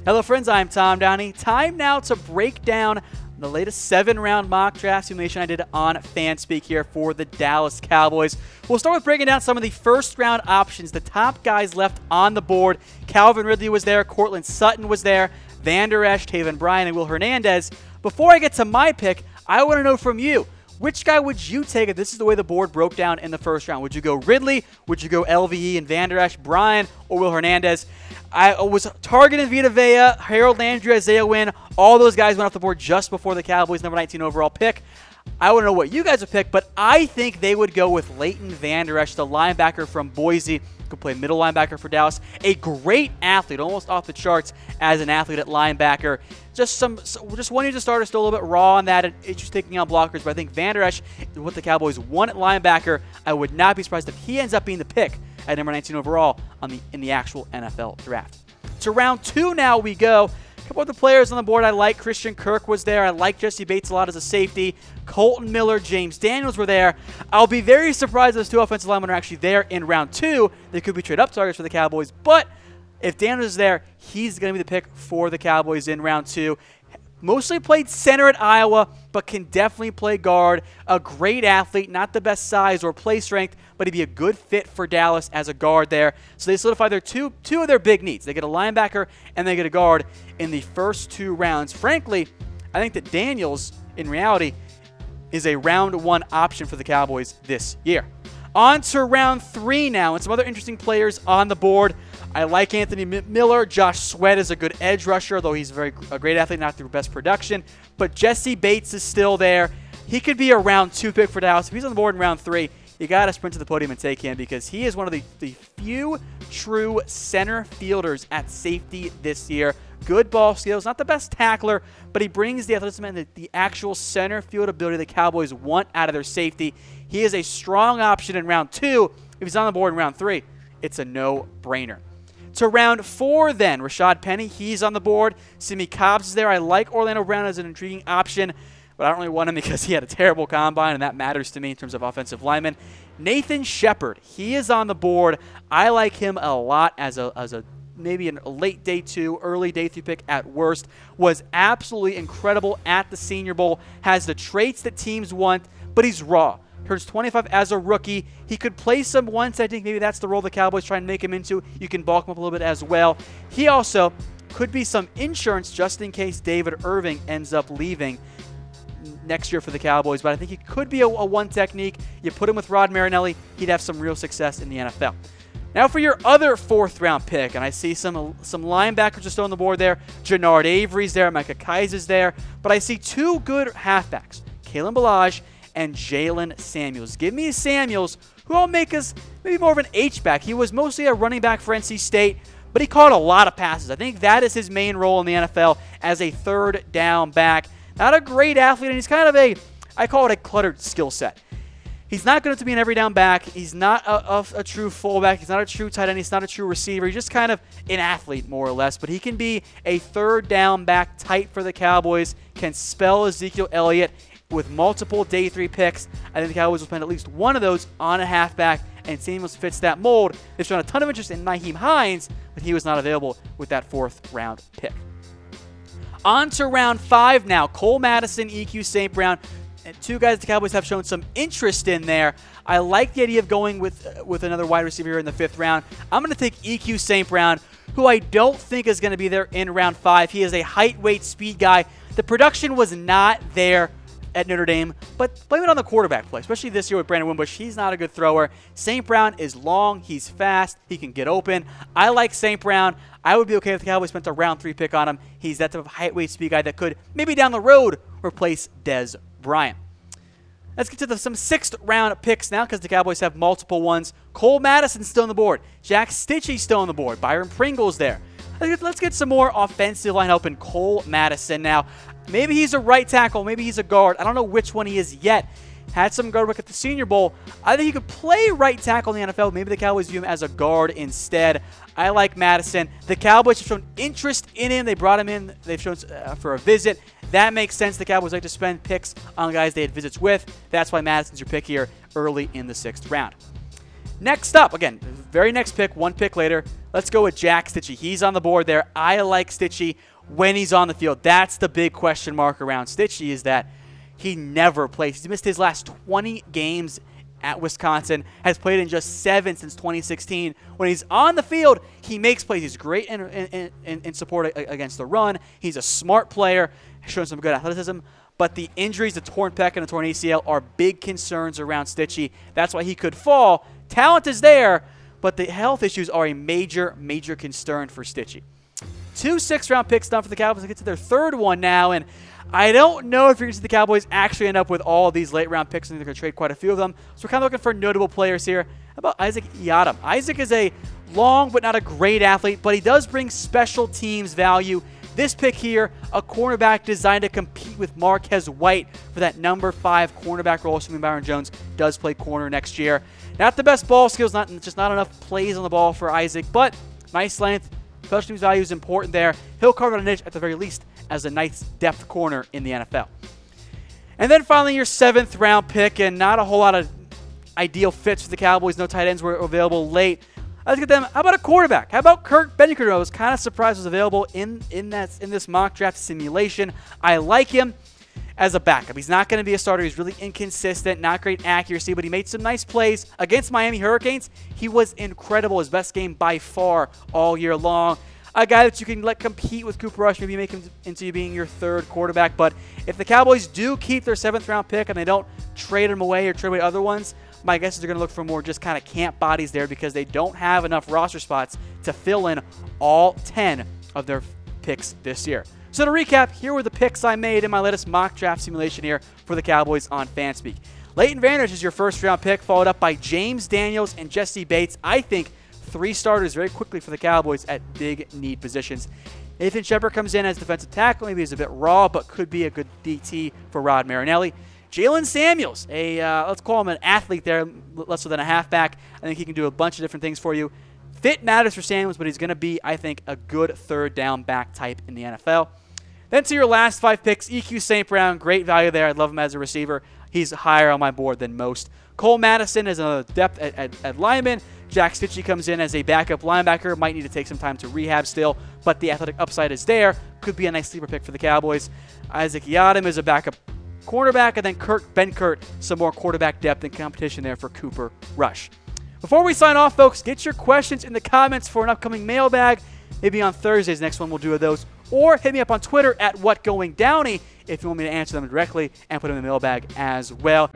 Hello friends, I'm Tom Downey. Time now to break down the latest 7-round mock draft simulation I did on FanSpeak here for the Dallas Cowboys. We'll start with breaking down some of the first-round options, the top guys left on the board. Calvin Ridley was there, Courtland Sutton was there, Vander, Esch, Taven Bryan, and Will Hernandez. Before I get to my pick, I want to know from you, which guy would you take if this is the way the board broke down in the first round? Would you go Ridley? Would you go LVE and Vander Esch, Bryan, or Will Hernandez? I was targeting Vita Vea, Harold Landry, Isaiah Wynn. All those guys went off the board just before the Cowboys' number 19 overall pick. I want to know what you guys would pick, but I think they would go with Leighton Vander Esch, the linebacker from Boise. Could play middle linebacker for Dallas. A great athlete, almost off the charts as an athlete at linebacker. Just wanting to start still a little bit raw on that and just taking on blockers, but I think Vander Esch is what the Cowboys want at linebacker. I would not be surprised if he ends up being the pick at number 19 overall in the actual NFL draft. To round 2 now we go. A couple of the players on the board I like. Christian Kirk was there. I like Jessie Bates a lot as a safety. Colton Miller, James Daniels were there. I'll be very surprised if those 2 offensive linemen are actually there in round 2. They could be trade-up targets for the Cowboys, but if Daniels is there, he's going to be the pick for the Cowboys in round 2. Mostly played center at Iowa, but can definitely play guard. A great athlete, not the best size or play strength, but he'd be a good fit for Dallas as a guard there. So they solidify their two of their big needs. They get a linebacker and they get a guard in the first 2 rounds. Frankly, I think that Daniels, in reality, is a round 1 option for the Cowboys this year. On to round 3 now, and some other interesting players on the board. I like Anthony Miller. Josh Sweat is a good edge rusher, though he's a great athlete, not the best production. But Jessie Bates is still there. He could be a round 2 pick for Dallas. If he's on the board in round 3, you got to sprint to the podium and take him because he is one of the few true center fielders at safety this year. Good ball skills, not the best tackler, but he brings the athleticism and the actual center field ability the Cowboys want out of their safety. He is a strong option in round 2. If he's on the board in round 3, it's a no-brainer. To round 4 then, Rashad Penny, he's on the board. Simi Cobbs is there. I like Orlando Brown as an intriguing option, but I don't really want him because he had a terrible combine, and that matters to me in terms of offensive linemen. Nathan Shepard, he is on the board. I like him a lot as a maybe a late day 2, early day 3 pick at worst. Was absolutely incredible at the Senior Bowl. Has the traits that teams want, but he's raw. Turns 25 as a rookie. He could play some once. I think maybe that's the role the Cowboys try and make him into. You can bulk him up a little bit as well. He also could be some insurance just in case David Irving ends up leaving next year for the Cowboys, but I think he could be a 1 technique. You put him with Rod Marinelli, he'd have some real success in the NFL. Now for your other 4th-round pick, and I see some linebackers just on the board there. Jannard Avery's there, Micah Kaiser's there, but I see 2 good halfbacks, Kalen Ballage and Jalen Samuels. Give me Samuels, who I'll make as maybe more of an H-back. He was mostly a running back for NC State, but he caught a lot of passes. I think that is his main role in the NFL as a 3rd down back. Not a great athlete, and he's kind of I call it a cluttered skill set. He's not going to be an every down back. He's not a true fullback. He's not a true tight end. He's not a true receiver. He's just kind of an athlete, more or less. But he can be a 3rd down back tight for the Cowboys, can spell Ezekiel Elliott with multiple day 3 picks. I think the Cowboys will spend at least one of those on a halfback, and Samuels fits that mold. They've shown a ton of interest in Nyheim Hines, but he was not available with that 4th-round pick. On to round 5 now. Cole Madison, EQ St. Brown. And 2 guys the Cowboys have shown some interest in there. I like the idea of going with another wide receiver here in the 5th round. I'm going to take EQ St. Brown, who I don't think is going to be there in round 5. He is a height, weight, speed guy. The production was not there at Notre Dame, but blame it on the quarterback play, especially this year with Brandon Wimbush. He's not a good thrower. St. Brown is long. He's fast. He can get open. I like St. Brown. I would be okay if the Cowboys spent a round 3 pick on him. He's that type of height, weight, speed guy that could, maybe down the road, replace Dez Bryant. Let's get to some 6th-round picks now because the Cowboys have multiple ones. Cole Madison's still on the board. Jack Cichy's still on the board. Byron Pringle's there. Let's get some more offensive line help in Cole Madison now. Maybe he's a right tackle. Maybe he's a guard. I don't know which one he is yet. Had some guard work at the Senior Bowl. I think he could play right tackle in the NFL. Maybe the Cowboys view him as a guard instead. I like Madison. The Cowboys have shown interest in him. They brought him in. They've shown for a visit. That makes sense. The Cowboys like to spend picks on guys they had visits with. That's why Madison's your pick here early in the 6th round. Next up, again, very next pick, 1 pick later, Let's go with Jack Cichy. He's on the board there. I like Cichy when he's on the field. That's the big question mark around Cichy, is that he never plays. He's missed his last 20 games at Wisconsin, has played in just 7 since 2016. When he's on the field, he makes plays. He's great in support against the run. He's a smart player, showing some good athleticism. But the injuries, the torn pec and the torn ACL, are big concerns around Cichy. That's why he could fall. Talent is there, but the health issues are a major, major concern for Cichy. 2 6th-round picks done for the Cowboys. They get to their 3rd one now, and I don't know if you're going to see the Cowboys actually end up with all of these late-round picks. I think they're going to trade quite a few of them. So we're kind of looking for notable players here. How about Isaac Yiadom? Isaac is a long but not a great athlete, but he does bring special teams value. This pick here, a cornerback designed to compete with Marquez White for that number 5 cornerback role, assuming Byron Jones does play corner next year. Not the best ball skills, just not enough plays on the ball for Isaac, but nice length. Special teams value is important there. He'll carve out a niche at the very least as a nice depth corner in the NFL. And then finally, your 7th-round pick, and not a whole lot of ideal fits for the Cowboys. No tight ends were available late. Let's get them. How about a quarterback? How about Benkert? I was kind of surprised was available in this mock draft simulation. I like him as a backup. He's not going to be a starter. He's really inconsistent, not great accuracy, but he made some nice plays against Miami Hurricanes. He was incredible. His best game by far all year long. A guy that you can let compete with Cooper Rush, maybe make him into being your 3rd quarterback. But if the Cowboys do keep their 7th-round pick and they don't trade him away or trade away other ones, my guess is they're going to look for more just kind of camp bodies there because they don't have enough roster spots to fill in all 10 of their picks this year. So to recap, here were the picks I made in my latest mock draft simulation here for the Cowboys on FanSpeak. Leighton Vander is your 1st-round pick, followed up by James Daniels and Jessie Bates. I think 3 starters very quickly for the Cowboys at big need positions. Nathan Shepard comes in as defensive tackle. Maybe he's a bit raw, but could be a good DT for Rod Marinelli. Jalen Samuels, let's call him an athlete there, less than a halfback. I think he can do a bunch of different things for you. Fit matters for Samuels, but he's going to be, I think, a good 3rd down back type in the NFL. Then to your last 5 picks, EQ St. Brown, great value there. I love him as a receiver. He's higher on my board than most. Cole Madison is a depth at lineman. Jack Cichy comes in as a backup linebacker. Might need to take some time to rehab still, but the athletic upside is there. Could be a nice sleeper pick for the Cowboys. Isaac Yiadom is a backup cornerback, and then Benkert, some more quarterback depth and competition there for Cooper Rush. Before we sign off, folks, get your questions in the comments for an upcoming mailbag. Maybe on Thursday's next one we'll do those. Or hit me up on Twitter at WhatGoingDowney if you want me to answer them directly and put them in the mailbag as well.